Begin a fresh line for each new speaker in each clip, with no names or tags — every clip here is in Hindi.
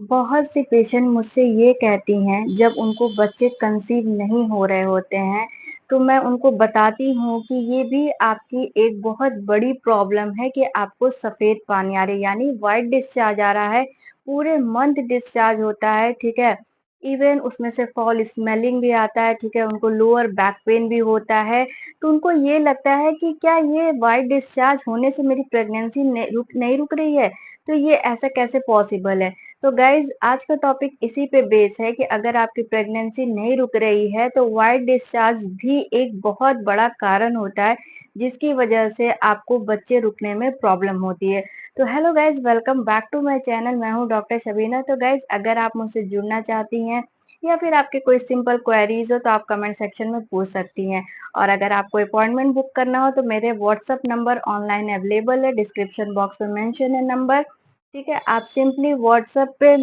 बहुत सी पेशेंट मुझसे ये कहती हैं जब उनको बच्चे कंसीव नहीं हो रहे होते हैं, तो मैं उनको बताती हूँ कि ये भी आपकी एक बहुत बड़ी प्रॉब्लम है कि आपको सफ़ेद पानी आ रही है यानी व्हाइट डिस्चार्ज आ रहा है, पूरे मंथ डिस्चार्ज होता है, ठीक है? इवन उसमें से फाउल स्मेलिंग भी आता है, ठीक है? उनको लोअर बैक पेन भी होता है, तो उनको ये लगता है कि क्या ये व्हाइट डिस्चार्ज होने से मेरी प्रेगनेंसी नहीं रुक रही है? तो ये ऐसा कैसे पॉसिबल है? तो गाइज आज का टॉपिक इसी पे बेस है कि अगर आपकी प्रेगनेंसी नहीं रुक रही है तो व्हाइट डिस्चार्ज भी एक बहुत बड़ा कारण होता है जिसकी वजह से आपको बच्चे रुकने में प्रॉब्लम होती है। तो hello guys, welcome back to my channel. मैं हूं डॉक्टर शबीना। तो गाइज अगर आप मुझसे जुड़ना चाहती हैं या फिर आपके कोई सिंपल क्वेरीज हो तो आप कमेंट सेक्शन में पूछ सकती हैं। और अगर आपको अपॉइंटमेंट बुक करना हो तो मेरे व्हाट्सएप नंबर ऑनलाइन अवेलेबल है, डिस्क्रिप्शन बॉक्स में मेंशन है नंबर। ठीक है, आप सिंपली व्हाट्सएप पे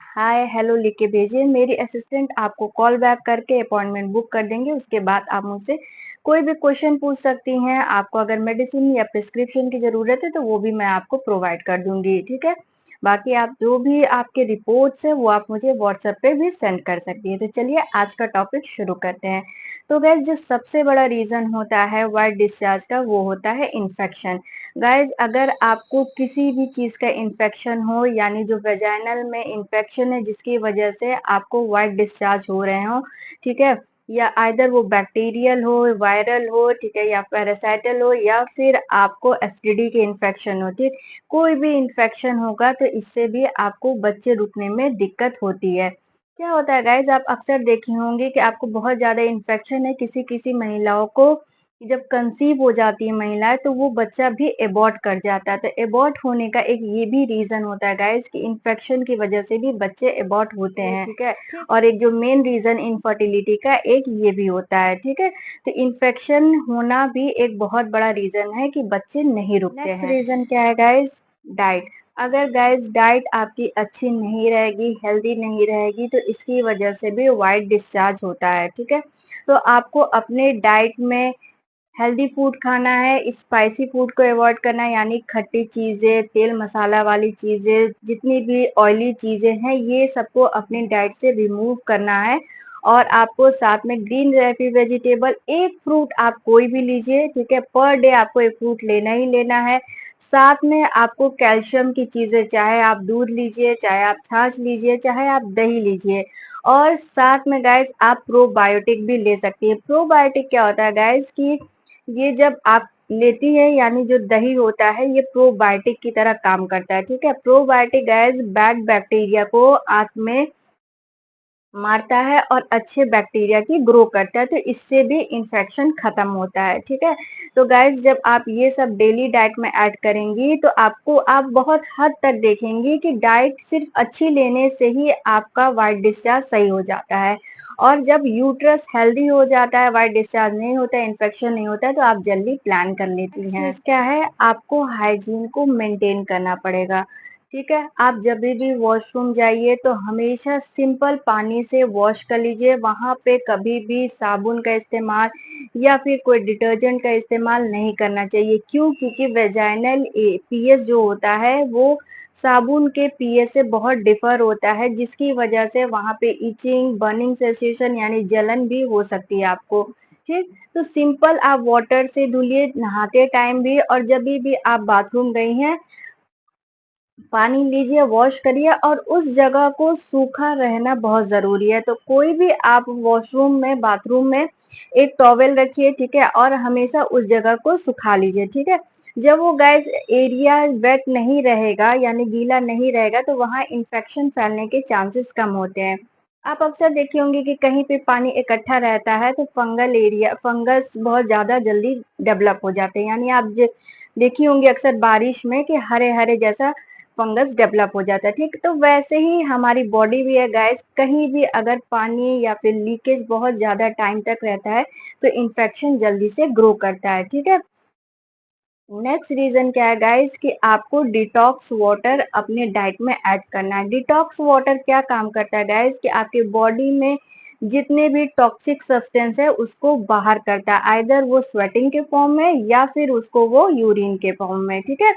हाय हेलो लिख के भेजिए, मेरी असिस्टेंट आपको कॉल बैक करके अपॉइंटमेंट बुक कर देंगे। उसके बाद आप मुझसे कोई भी क्वेश्चन पूछ सकती हैं। आपको अगर मेडिसिन या प्रिस्क्रिप्शन की जरूरत है तो वो भी मैं आपको प्रोवाइड कर दूंगी, ठीक है? बाकी आप जो भी आपके रिपोर्ट्स है वो आप मुझे व्हाट्सएप पे भी सेंड कर सकती है। तो चलिए आज का टॉपिक शुरू करते हैं। तो गैस जो सबसे बड़ा रीजन होता है व्हाइट डिस्चार्ज का वो होता है इन्फेक्शन। गाइज अगर आपको किसी भी चीज का इन्फेक्शन हो यानी जो वेजाइनल में इन्फेक्शन है जिसकी वजह से आपको व्हाइट डिस्चार्ज हो रहे हो, ठीक है? या आइदर वो बैक्टीरियल हो, वायरल हो, ठीक है, या पैरासाइटल हो, या फिर आपको एसटीडी के इन्फेक्शन हो, ठीक? कोई भी इन्फेक्शन होगा तो इससे भी आपको बच्चे रुकने में दिक्कत होती है। क्या होता है गाइज, आप अक्सर देखे होंगे कि आपको बहुत ज्यादा इन्फेक्शन है किसी किसी महिलाओं को, जब कंसीव हो जाती है महिलाएं तो वो बच्चा भी एबॉर्ट कर जाता है। तो एबॉर्ट होने का एक ये भी रीजन होता है गाइस कि इन्फेक्शन की वजह से भी बच्चे एबॉर्ट होते हैं, ठीक है? और एक जो मेन रीजन इनफर्टिलिटी का एक ये भी होता है, ठीक है? तो इन्फेक्शन होना भी एक बहुत बड़ा रीजन है कि बच्चे नहीं रुकते हैं। नेक्स्ट रीजन क्या है गाइस? डाइट। अगर गाइस डाइट आपकी अच्छी नहीं रहेगी, हेल्दी नहीं रहेगी, तो इसकी वजह से भी व्हाइट डिस्चार्ज होता है, ठीक है? तो आपको अपने डाइट में हेल्दी फूड खाना है, स्पाइसी फूड को अवॉइड करना है यानी खट्टी चीजें, तेल मसाला वाली चीजें, जितनी भी ऑयली चीजें हैं ये सबको अपनी डाइट से रिमूव करना है। और आपको साथ में ग्रीन लेफी वेजिटेबल, एक फ्रूट आप कोई भी लीजिए, ठीक है? पर डे आपको एक फ्रूट लेना ही लेना है। साथ में आपको कैल्शियम की चीजें, चाहे आप दूध लीजिए, चाहे आप छाछ लीजिए, चाहे आप दही लीजिए। और साथ में गाइस आप प्रोबायोटिक भी ले सकती है। प्रोबायोटिक क्या होता है गाइस कि ये जब आप लेती है यानी जो दही होता है ये प्रोबायोटिक की तरह काम करता है, ठीक है? प्रोबायोटिक गैस बैड बैक्टीरिया को आंत में मारता है और अच्छे बैक्टीरिया की ग्रो करता है, तो इससे भी इन्फेक्शन खत्म होता है, ठीक है? तो गाइस जब आप ये सब डेली डाइट में ऐड करेंगी तो आप बहुत हद तक देखेंगी कि डाइट सिर्फ अच्छी लेने से ही आपका व्हाइट डिस्चार्ज सही हो जाता है। और जब यूट्रस हेल्दी हो जाता है, व्हाइट डिस्चार्ज नहीं होता है, इन्फेक्शन नहीं होता है, तो आप जल्दी प्लान कर लेती हैं। क्या है, आपको हाइजीन को मेंटेन करना पड़ेगा, ठीक है? आप जब भी वॉशरूम जाइए तो हमेशा सिंपल पानी से वॉश कर लीजिए। वहां पे कभी भी साबुन का इस्तेमाल या फिर कोई डिटर्जेंट का इस्तेमाल नहीं करना चाहिए। क्यों? क्योंकि वेजाइनल पीएच जो होता है वो साबुन के पीएच से बहुत डिफर होता है, जिसकी वजह से वहां पे इचिंग, बर्निंग सेंसेशन यानी जलन भी हो सकती है आपको, ठीक? तो सिंपल आप वाटर से धुलिए नहाते टाइम भी, और जब भी आप बाथरूम गई हैं पानी लीजिए, वॉश करिए, और उस जगह को सूखा रहना बहुत जरूरी है। तो कोई भी आप वॉशरूम में, बाथरूम में एक टॉवेल रखिए, ठीक है? और हमेशा उस जगह को सुखा लीजिए, ठीक है? जब वो गैस एरिया वेट नहीं रहेगा यानी गीला नहीं रहेगा तो वहां इंफेक्शन फैलने के चांसेस कम होते हैं। आप अक्सर देखे होंगे कि कहीं पे पानी इकट्ठा रहता है तो फंगस बहुत ज्यादा जल्दी डेवलप हो जाते हैं। यानी आप देखी होंगी अक्सर बारिश में कि हरे हरे जैसा फंगस डेवलप हो जाता है, ठीक? तो वैसे ही हमारी बॉडी भी है गाइस, कहीं भी अगर पानी या फिर लीकेज बहुत ज्यादा टाइम तक रहता है तो इन्फेक्शन जल्दी से ग्रो करता है, ठीक है? नेक्स्ट रीजन क्या है गाइस कि आपको डिटॉक्स वाटर अपने डाइट में ऐड करना है। डिटॉक्स वाटर क्या काम करता है गाइस कि आपके बॉडी में जितने भी टॉक्सिक सब्सटेंस है उसको बाहर करता है, आइदर वो स्वेटिंग के फॉर्म में या फिर उसको वो यूरिन के फॉर्म में, ठीक है?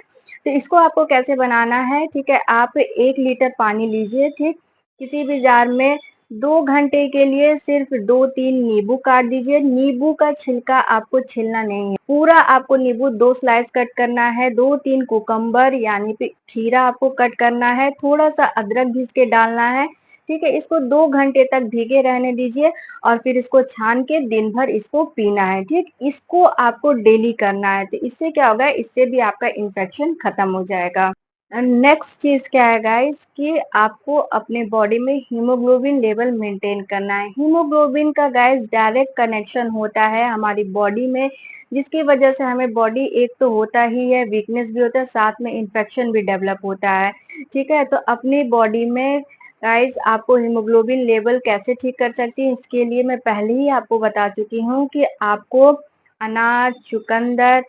तो इसको आपको कैसे बनाना है, ठीक है, आप 1 लीटर पानी लीजिए, ठीक, किसी भी जार में 2 घंटे के लिए सिर्फ 2-3 नींबू काट दीजिए। नींबू का छिलका आपको छीलना नहीं है, पूरा आपको नींबू 2 स्लाइस कट करना है, 2-3 कुकम्बर यानी कि खीरा आपको कट करना है, थोड़ा-सा अदरक घिस के डालना है, ठीक है? इसको 2 घंटे तक भीगे रहने दीजिए और फिर इसको छान के दिन भर इसको पीना है, ठीक? इसको आपको डेली करना है, तो इससे क्या होगा, इससे भी आपका इन्फेक्शन खत्म हो जाएगा। नेक्स्ट चीज़ क्या है गाइस कि आपको अपने बॉडी में हीमोग्लोबिन लेवल मेंटेन करना है। हीमोग्लोबिन का गाइस डायरेक्ट कनेक्शन होता है हमारी बॉडी में, जिसकी वजह से हमें बॉडी एक तो होता ही है, वीकनेस भी होता है, साथ में इन्फेक्शन भी डेवलप होता है, ठीक है? तो अपनी बॉडी में गाइस आपको हीमोग्लोबिन लेवल कैसे ठीक कर सकती हैं, इसके लिए मैं पहले ही आपको बता चुकी हूँ कि आपको अनाज, चुकंदर,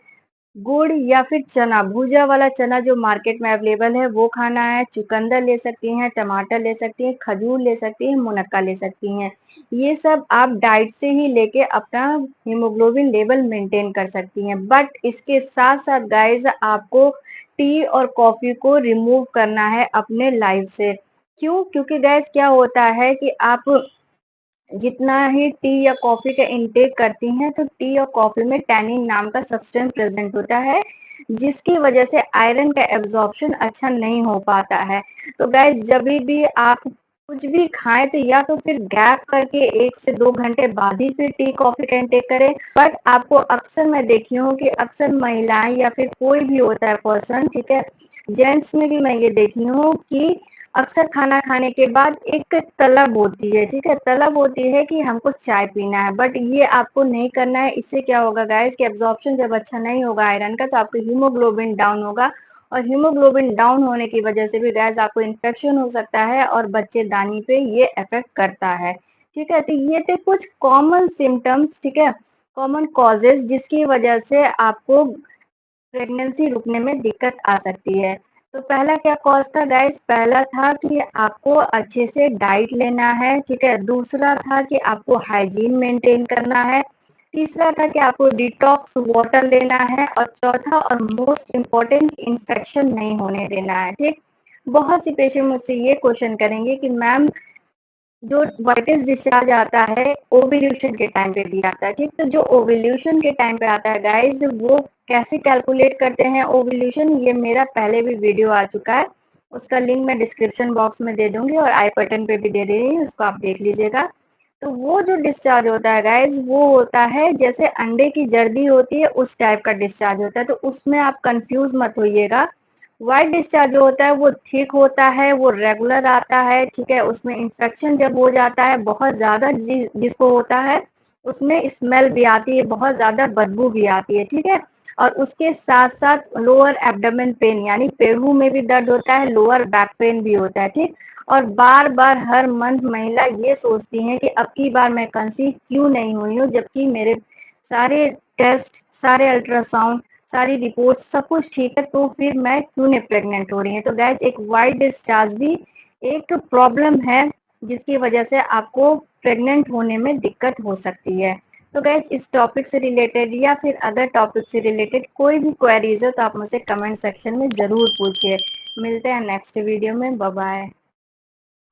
गुड़ या फिर चना, भुजा वाला चना जो मार्केट में अवेलेबल है वो खाना है, चुकंदर ले सकती हैं, टमाटर ले सकती हैं, खजूर ले सकती हैं, मुनक्का ले सकती हैं। ये सब आप डाइट से ही लेके अपना हीमोग्लोबिन लेवल मेंटेन कर सकती हैं। बट इसके साथ-साथ गाइज़ आपको टी और कॉफ़ी को रिमूव करना है अपने लाइफ से। क्यों? क्योंकि गाइज़ क्या होता है कि आप जितना ही टी या कॉफ़ी का इंटेक करती हैं, तो टी और कॉफ़ी में टैनिन नाम का सब्सटेंस प्रेज़ेंट होता है, जिसकी वज़ह से आयरन का एब्ज़ॉर्प्शन अच्छा नहीं हो पाता है। तो गाइज़ जभी भी आप कुछ भी खाएँ तो या तो फिर गैप करके 1 से 2 घंटे बाद ही फिर टी, कॉफ़ी का इंटेक करें। बट आपको अक्सर मैं देखी हूँ कि अक्सर महिलाएँ या फिर कोई भी होता है पर्सन, ठीक है? जेंट्स में भी मैं ये देखी हूँ कि अक्सर खाना खाने के बाद एक तलब होती है, ठीक है? तलब होती है कि हमको चाय पीना है, बट ये आपको नहीं करना है। इससे क्या होगा गाइस कि एब्ज़ॉर्प्शन जब अच्छा नहीं होगा आयरन का, तो आपका हीमोग्लोबिन डाउन होगा और हीमोग्लोबिन डाउन होने की वजह से भी गाइस आपको इन्फेक्शन हो सकता है और बच्चेदानी पे ये इफ़ेक्ट करता है, ठीक है? तो ये थे कुछ कॉमन सिम्पटम्स, ठीक है? कॉमन कॉजेज़ जिसकी वजह से आपको प्रेगनेंसी रुकने में दिक्कत आ सकती है। तो पहला क्या कॉज़ था गाइस? पहला था कि आपको अच्छे से डाइट लेना है, ठीक है? दूसरा था कि आपको हाइजीन मेंटेन करना है। तीसरा था कि आपको डिटॉक्स वाटर लेना है और चौथा और मोस्ट इम्पोर्टेंट इन्फेक्शन नहीं होने देना है, ठीक? बहुत सी पेशेंट मुझसे ये क्वेश्चन करेंगे कि मैम जो वाइटस डिस्चार्ज आता है ओव्यूलेशन के टाइम पे भी आता है, ठीक? तो जो ओव्यूलेशन के टाइम पे आता है गाइस वो कैसे कैलकुलेट करते हैं ओव्यूलेशन, ये मेरा पहले भी वीडियो आ चुका है, उसका लिंक मैं डिस्क्रिप्शन बॉक्स में दे दूंगी और आई बटन पे भी दे दे रही हूँ, उसको आप देख लीजिएगा। तो वो जो डिस्चार्ज होता है गाइस वो होता है जैसे अंडे की जर्दी होती है उस टाइप का डिस्चार्ज होता है, तो उसमें आप कंफ्यूज मत होइएगा। व्हाइट डिस्चार्ज जो होता है वो थिक होता है, वो रेगुलर आता है, ठीक है? उसमें इन्फेक्शन जब हो जाता है बहुत ज़्यादा जिसको होता है, उसमें स्मेल भी आती है, बहुत ज़्यादा बदबू भी आती है, ठीक है? और उसके साथ-साथ लोअर एब्डोमेन पेन यानी पेड़ू में भी दर्द होता है, लोअर बैक पेन भी होता है, ठीक? और बार-बार हर मंथ महिला ये सोचती हैं कि अब की बार मैं कंसीव क्यों नहीं हुई हूँ, जबकि मेरे सारे टेस्ट, सारे अल्ट्रासाउंड, सारी रिपोर्ट सब कुछ ठीक है, तो फिर मैं क्यों नहीं प्रेग्नेंट हो रही है। तो गाइज एक वाइट डिस्चार्ज भी एक प्रॉब्लम है जिसकी वजह से आपको प्रेग्नेंट होने में दिक्कत हो सकती है। तो गाइज इस टॉपिक से रिलेटेड या फिर अदर टॉपिक से रिलेटेड कोई भी क्वेरीज हो तो आप मुझसे कमेंट सेक्शन में ज़रूर पूछिए। मिलते हैं नेक्स्ट वीडियो में, बाय बाय।